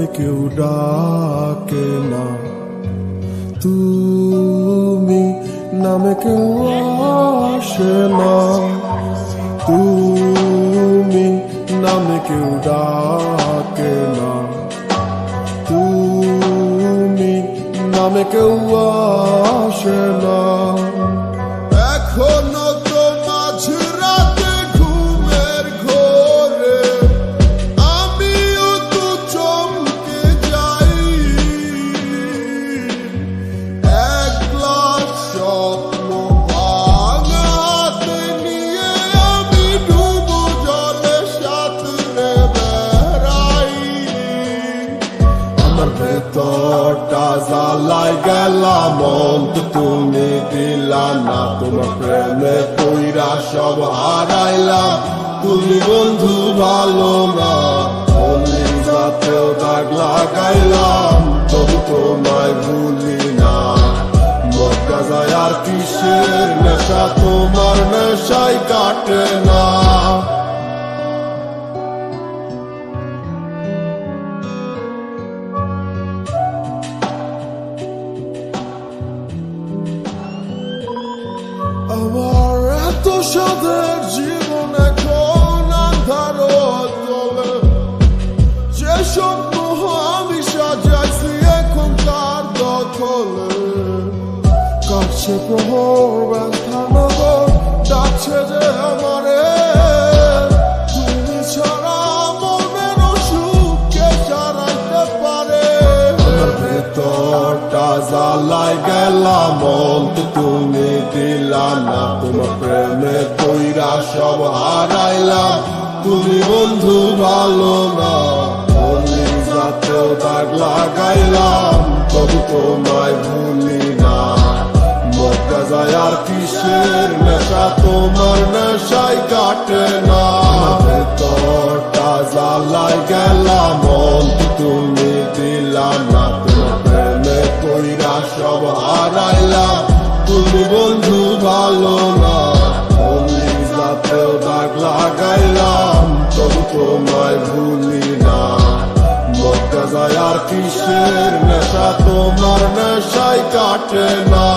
নামে কেউ ডাকে না, তুমি নামে কেউ আসে না, তুমি নামে কেউ ডাকে না, তুমি নামে কেউ আসে না। এখনো তো মাঝরাতে ঘুমের ঘোরে আমিও তো চমকে যাই, এক গ্লাস স্বপ্ন ভাঙাতে নিয়ে আমি ডুবো জলে সাঁতরে বেড়াই। আমার ভেতরটা জ্বালায় গেলাম, মন্ত তুমি দিলা না, তোমার প্রেমে কইরা সব হারাইলাম, তুমি বন্ধু ভালো না। যাতেও দাগ লাগাইলাম, তবু তোমায় ভুলি না। মক্কা যায় আর কিসের নেশা, তোমার নেশাই কাটে না। আমার এত সাধের জীবন এখন আন্ধার তলে, যে স্বপ্ন আমি সাজাইছি এখন তার দখলে। কাছে প্রহর ব্যথা নগর ডাকছে যে আমারে, তুমি ছাড়া মনের অসুখকে সারাইতে পারে। আমার ভেতরটা জ্বালায় গেলাম, মন্ত তুমি দিলা না, তোমার প্রেমে কইরা সব হারাইলাম, তুমি বন্ধু ভালো না। যাতেও দাগ লাগাইলাম, তবু তোমায় ভুলি না। মক্কা যায় আর কিসের নেশা, তোমার নেশাই কাটে না। ভেতরটা জ্বালায় গেলাম, মন্ত তুমি দিলা না, তোমার প্রেমে কইরা সব হারাইলাম, তুমি বন্ধু ভালো না। যাতেও দাগ লাগাইলাম, তবু তোমায় ভুলি না। মক্কা যায় আর কিসের নেশা, তোমার নেশাই কাটে না।